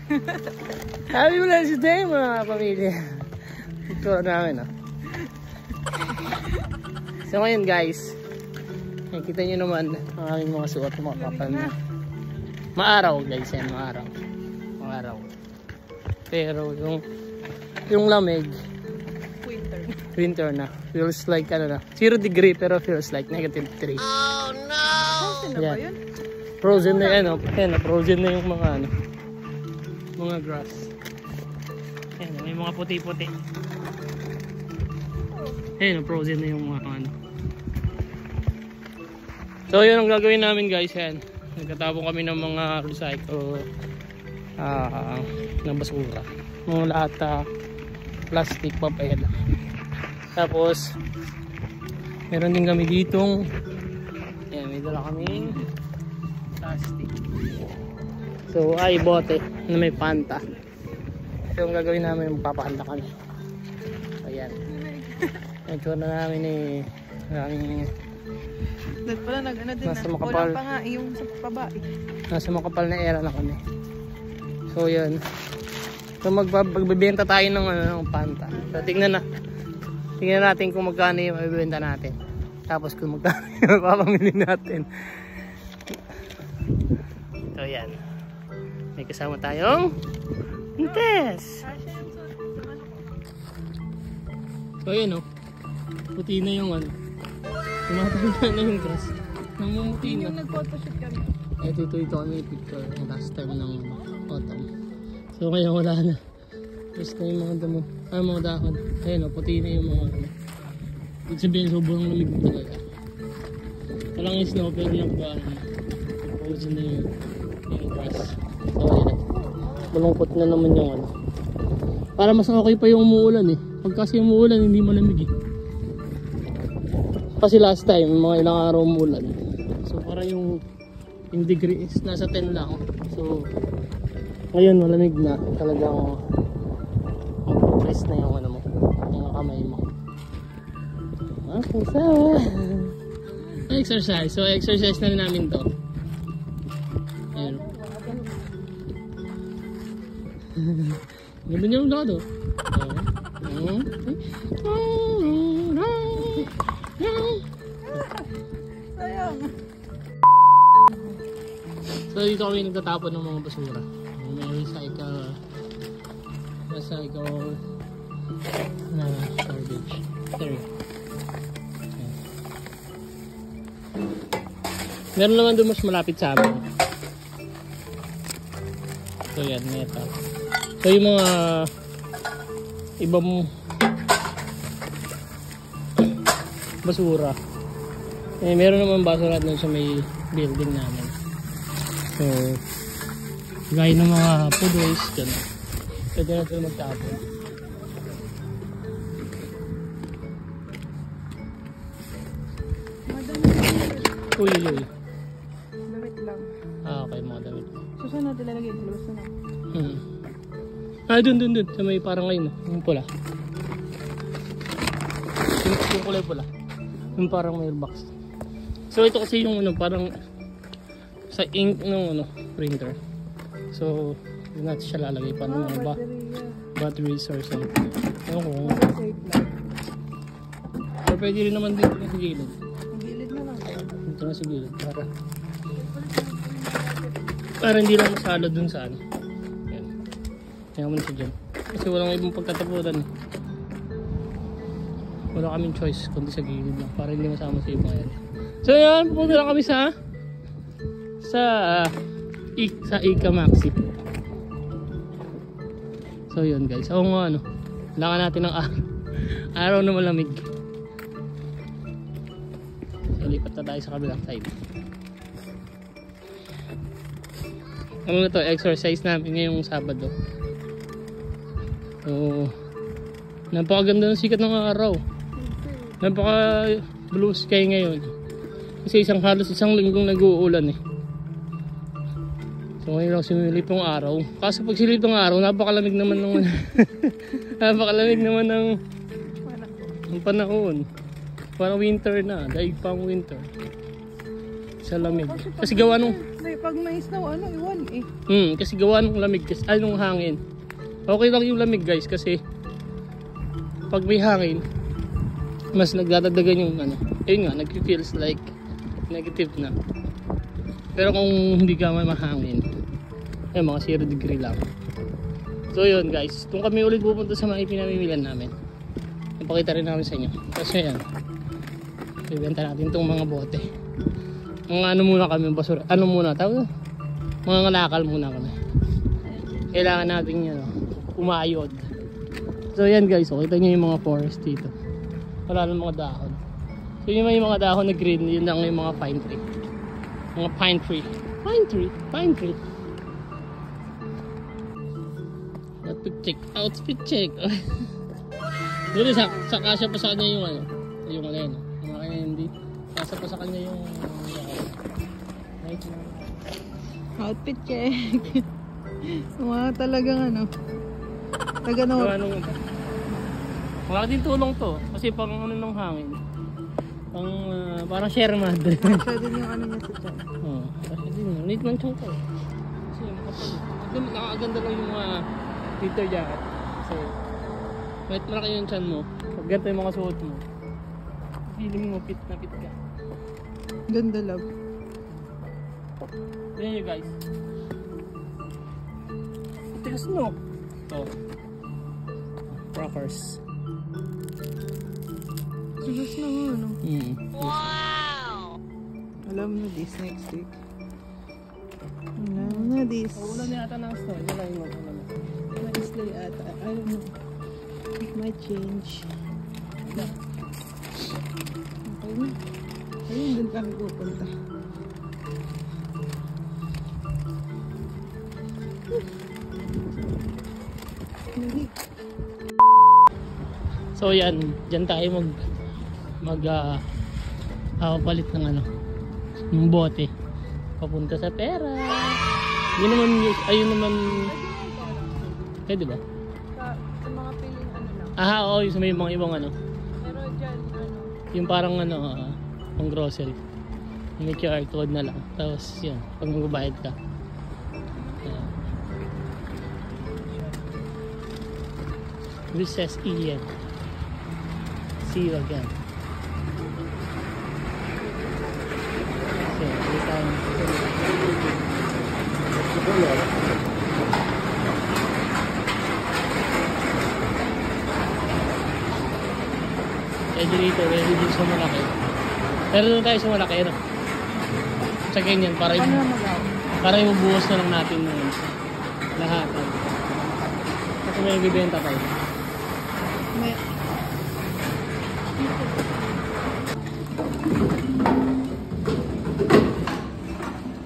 Happy Valentine's Day mga pamilya. Ito namin So ngayon guys, nakikita nyo naman ang aming mga suot, mga kapal na maaraw guys yan, maaraw. Pero yung lamig winter na, feels like ano na 0 degree pero feels like -3. Oh no! Yeah. Frozen na yan, frozen na yung mga mga grass. Ayan, may mga puti-puti. Ayan, frozen na yung mga So yun ang gagawin namin guys, yan. Nagtatapon kami ng mga recycle na basura. Mga lahat plastic, papel. Tapos meron din kami ditong ayan, may dala kaming plastic. So ay bote na may panta. So yung gagawin namin, magpapahanda kami. Ayan. Ito na namin nasa makapal pa nga yung sa babae. Nasa makapal na era na kami. So yun. So magbibenta tayo ng panta. So tingnan natin kung magkano yung mabibenta natin. Tapos kung magkano yung mapapamili natin. So yan. May kasama tayong Tess. So yun puti na yung tumatanda na yung grass. Namumuti na. Yung nag-photoshoot kami. Ito kami picture ng last time ng autumn. So ngayon wala na. Basta yung mga damo, mga dahon. Ayun puti na yung mga ibig sabihin sobrang lamig talaga. Walang snow pero frozen na yung grass. So ayun malungkot na naman yung para mas okay pa yung umuulan pag kasi umuulan hindi malamig kasi last time mga ilang araw umuulan. So para yung degree is nasa 10 lang. So ngayon malamig na talagang press na yung yung kamay mo. Okay, so exercise. So exercise na rin namin to. Ayun. Ganda niya yung lado. Sayang. So dito kami nagtatapon ng mga basura. May recycle na garbage. There. Meron naman doon mas malapit sa amin. So yan, ito. So yung mga ibang basura meron naman basura doon sa may building namin. So gaya ng mga food waste gano'n, pwede na ito magtapon. Uy damit lang. Okay, mga damit. So saan natin lalagay sa labas na? Dun sa may parang ngayon yung pula, yung kulay pula, yung parang mailbox. So ito kasi yung parang sa ink ng printer. So hindi natin siya lalagay pa ng mga battery source or pwede rin naman dito sa gilid. Gilid na lang. Dito na sa gilid para hindi lang masalo dun sa yan. Kaya mo na siya dyan kasi walang ibang pagtatapunan. Wala kaming choice kundi sa gilid lang para hindi masama sa ibang yan. So yan, pupunta lang kami sa Ika Maxi. So yun guys, kailangan natin ng araw na malamig. So lipat na tayo sa kabilang side. To exercise namin ngayong Sabado. So napakaganda ng sikat ng araw, napaka blue sky ngayon kasi halos isang linggong nag-uulan So ngayon lang sumilip yung araw. Kaso pag silip ng araw, napakalamig naman ng napakalamig naman ng panahon. Parang winter na, daig pang winter. Sa lamig. Kasi gawa nung... Pag may snow, ano, iwan eh. Kasi gawa nung lamig, kasi, nung hangin. Okay lang yung lamig guys, kasi pag may hangin, mas nagdadagdagan yung ano. Ayun nga, nag-feels like negative na. Pero kung hindi ka may mahangin, ay mga 0 degree lang. So yun guys, kung kami ulit pupunta sa mga ipinamimilan namin, ipakita rin namin sa inyo. Kasi yan, ibenta natin itong mga bote. Mga ano muna kami, basura. Ano muna tawag? Mga ngalakal muna kami. Kailangan natin yun, umayod. So yan guys, kita nyo yung mga forest dito. Wala ng mga dahon. So yung mga dahon na green, yun lang yung mga pine tree. Mga pine tree. Pine tree. Outfit check. Buti sa kasya pa sa kanya yung ano. Yung ano yun. Yung kanya hindi. Kasya pa sa kanya yung Outfit check. Mga talagang ano. Taga na. Wala din tulong to. Kasi pang ano ng hangin. Pang parang share madre. Siya din yung ano niya sa chan. Oo. Kasi din. Need man chong to. Kasi makapal. Nakakaganda lang yung mga winter jacket. Kasi kahit malaki yung chan mo, pag ganito yung mga suot mo, feeling mo fit na fit ka. Ganda love. Yan yun guys. Tigas no? Ito. Rockers. Tigas na nga ano. Wow! Alam na this next week. Alam na this. Ulan na yata ng snow. Yun lang yung ulan. Next day ata. I don't know. It might change. Okay na. Ayun, dun kami pupunta. So yan, dyan tayo palit ng ano, ng bote papunta sa pera. Yun naman, ayun naman, pwede ba? Sa mga piling ano lang. Oo, yung sa may mga ibang ano, Pero dyan, ano, yung parang ano, pang grocery, may QR code na lang, tapos yun, pag magbabayad ka. This says Ian. See you again. So, this time. Ready dito, ready dito sa malaki. Pero doon tayo sa malaki, no? Sa ganyan, para ano na magawa? para ibubuhos na lang natin yung lahat. Kasi may bibenta tayo. May...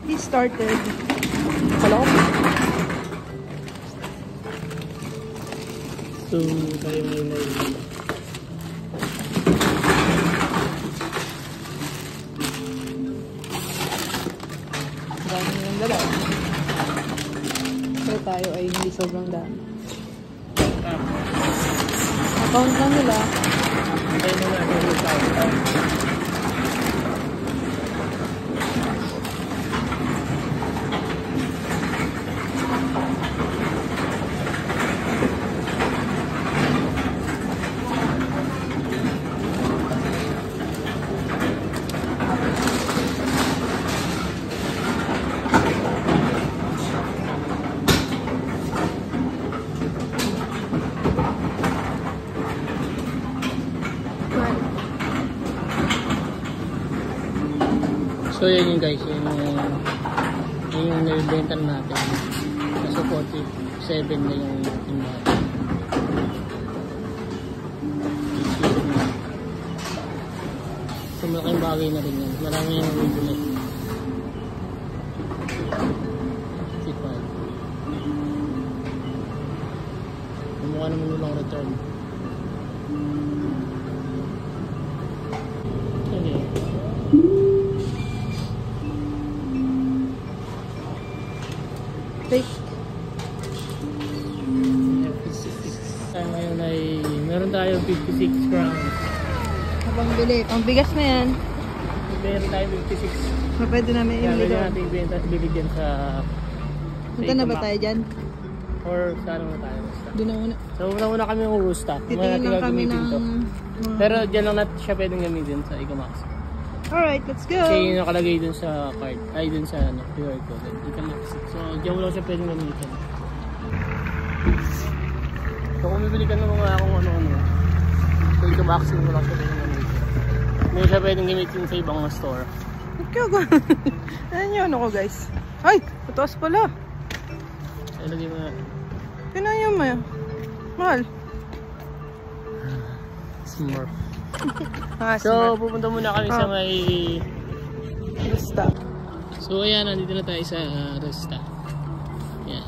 He started. Hello? So, tayo ngayon ay Dami yung dalaw. Pero tayo ay hindi sobrang dami. Account lang nila. tayo na natin yung tao. So yan yung guys, yung nabibenta natin. Nasa 47 na yung ating natin. So malaking bagay na rin yan. Marami yung nabibili. 65. Mukha naman yung long return. Okay. Take. Tayo ngayon ay meron tayo 56 grams. Habang bili. Ang bigas na yan. Meron tayo 56 Pwede namin Kaya imili pwede doon. natin bibigyan sa Punta na ba tayo dyan? or saan na tayo? Basta. Doon na muna. So una kami yung Rusta. Titingin lang kami ng... Pero dyan lang natin siya pwedeng gamitin sa Ikamax. Alright, let's go! Kasi yung nakalagay dun sa card, ay dun sa QR code, Ikamax. So dyan mo lang siya pwedeng gamitin. So kung bibili ka ng mga kung ano-ano, so Ikamax mo lang siya pwedeng gamitin. Hindi siya pwedeng gamitin sa ibang store. Okay, go! Ayan yung ano ko guys. Ay! Pataas pala! Ay, lagay mo na. Pinayang mo yan. Mahal. Smurf. Ah, So pupunta muna kami sa may... Basta. So ayan, nandito na tayo sa Rusta. Yan.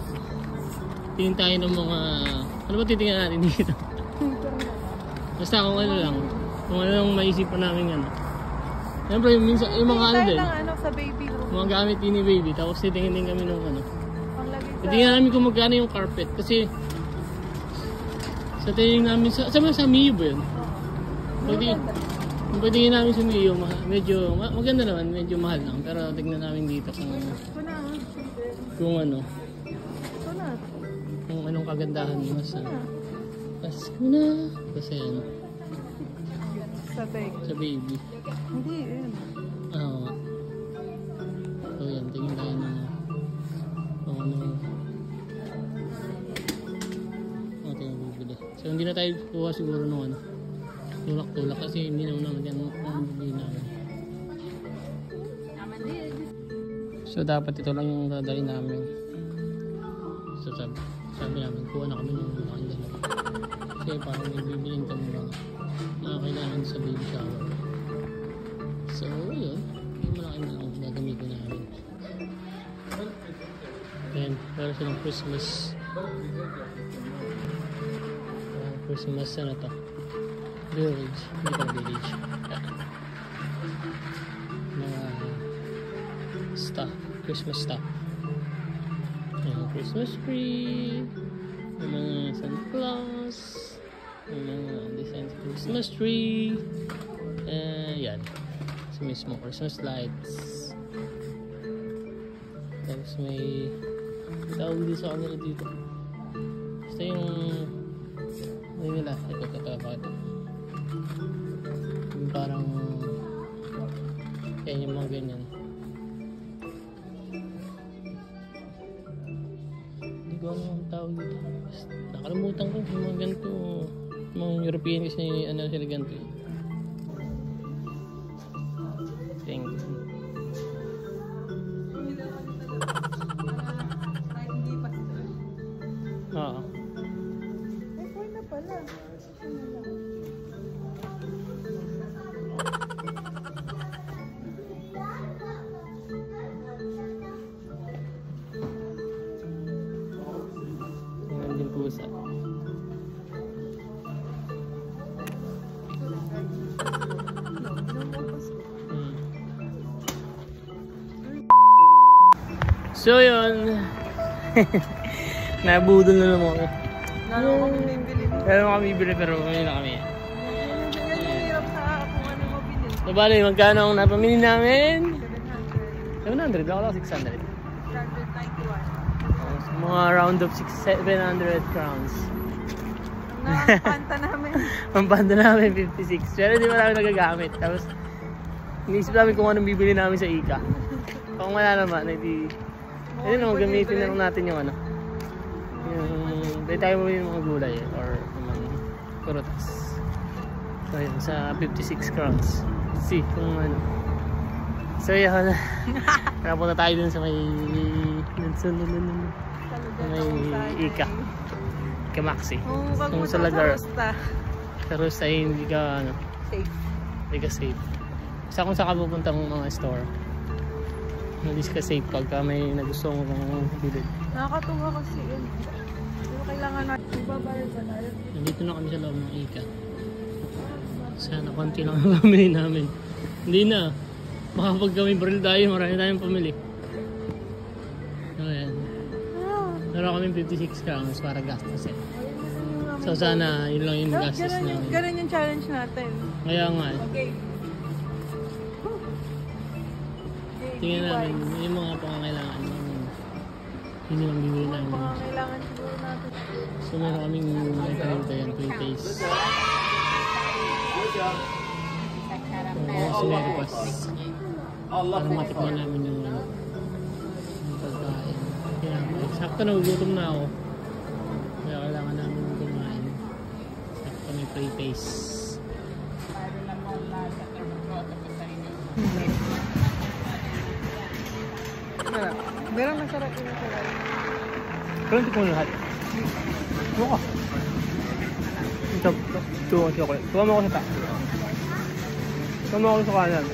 Tingin tayo ng mga... Ano ba titingnan natin dito? Basta kung ano lang. Kung ano lang maisipan namin ano. Siyempre, minsan, yung mga ano din. Ano, sa baby room. Mga gamit din ni baby. Tapos titingin din kami ng ano. Panglagay sa... Titingnan namin kung magkano yung carpet. Kasi sa tingin namin, sa Mio ba yun? Pwede namin sa Mio, medyo maganda naman, medyo mahal lang. Pero tignan namin dito kung ano. Kung anong kagandahan mas ano. Pasko na. Kasi ano. Sa baby. Hindi, yun. Oo. So yan, tingin tayo ng kung ano. Tingin bibili. So hindi na tayo kuha siguro ng ano. Tulak-tulak kasi hindi naman yan ang bibili namin. So dapat ito lang yung dadalhin namin. So sabi namin, kuha na kami ng mga dalawa. Kasi parang may bibiliin kami mga kailangan sa baby shower. So yun, yung malaki na lang gagamitin namin. Ayan, pero silang Christmas. Christmas ano to? Village, hindi pala village. Mga stuff, Christmas stuff. Ayan, Christmas tree, yung mga Santa Claus, yung mga design sa Christmas tree. Yan, sa mismo Christmas lights. Tapos may tawag din sa kanila dito. Basta yung ano nila, ito yung parang yan yung mga ganyan. Hindi ko alam ang tawag dito. Nakalimutan ko yung mga ganito. Mga European kasi ano sila ganito. Thank you. Oo. Na pala. Tingnan din pusa. So yun. Nabudol na naman ako. Meron kami bibili pero bumili na kami. Hirap sa kung ano mabili. So bali, magkano ang napamili namin? 700. Baka lang 600. 191. Mga round of 700 crowns. Ang panta namin. Ang banda namin 56. Pero hindi mo namin nagagamit. Tapos iniisip namin kung anong bibili namin sa Ika. Kung wala naman, hindi gamitin na lang natin yung ano. Yung pwede tayo mabili ng mga gulay or kurutas. So yun, sa 56 crowns. See kung ano. So yun, napunta tayo dun sa may Ika Ikamaxi. Kung sa Lagar sa Rusta hindi ka ano, hindi ka safe. Sa kung saan ka pupunta ng mga store, hindi ka safe pagka may nagusto mong bilhin. Nakakatuwa kasi yun. Pero kailangan natin magbabayad ba tayo? Nandito na kami sa loob ng Ika. Sana konti lang ang pamili namin. Hindi na. Makapag kami baril tayo, marami tayong pamili. So yan. Meron kami 56 crowns para gastusin. So sana yun lang yung gastos namin. Ganun yung challenge natin. Kaya nga. Okay. tingnan namin yung mga pangangailangan. Yun yung bibili namin. Pangangailangan siguro natin. So meron kaming nagkakalito yan, 2 days. So sumeripas. Para matikman namin yung pagkain. Kaya sakto nagugutom na ako. Kaya kailangan namin kumain. Sakto may pre-taste. Pero masarap yung masarap. Pero hindi ko lahat. Buka. Tuwa ko chocolate. Tuwa mo ako sa ta. Tuwa mo ako sa kanan.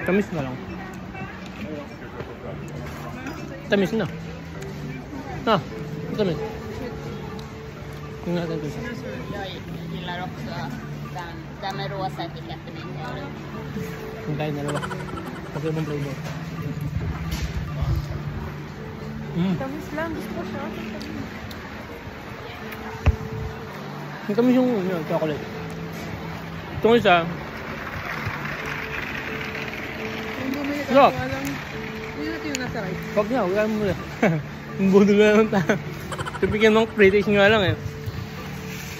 Tamis na lang. Tamis na. Ah, tamis. Tingnan natin ito siya. Jag gillar också den med rosa etiketten i. Ang kain dalawa. Kasi ibang flavor. Tamis lang. Gusto ko siya. Ang tamis yung chocolate. Itong isa. Kung bumili ka, Sarap. walang... Hindi natin yung nasa rice. Wag na, wag mo na. Ang budol na naman tayo. Tupigyan ng pre-taste nga lang eh.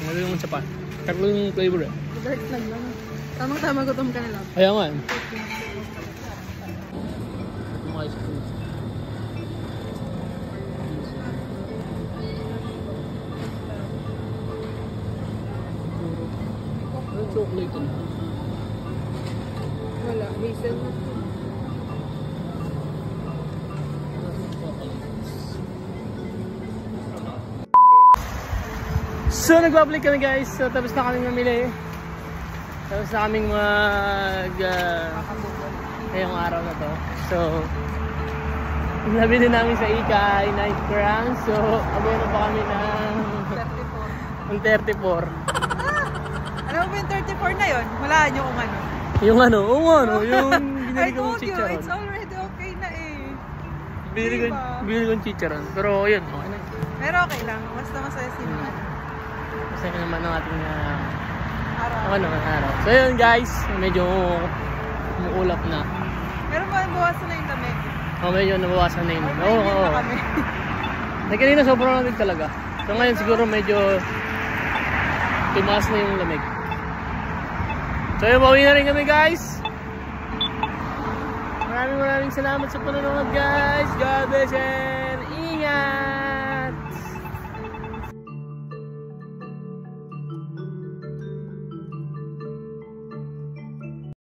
Ano yung isa pa? Tatlo yung flavor eh. Dark lang lang. Tamang-tama gutom ka na lang. Kaya nga eh. Ito mga ice cream. Ano chocolate eh? Wala. Hazel. So nagbabalik kami guys. So tapos na kaming mamili. Tapos na kaming ngayong araw na to. So nabili namin sa Ika ay night crown. So abono pa kami ng 34. Ano ba yung 34 na yun? Walaan nyo kung ano. Yung ano, yung I binili kong told you, chicharon. it's already okay na eh. Binili kong chicharon. Pero yun, okay na. Pero okay lang. Basta masaya si Mama. Kasi naman ang ating Araw. araw. So yun guys, medyo umuulap na. Pero bawasan na yung lamig. Medyo nabawasan na yun. Oo. Na kami. Na kanina sobrang lamig talaga. So ngayon siguro medyo tumaas na yung lamig. So yun, pauwi na rin kami guys. Maraming salamat sa panonood guys. God bless and ingat!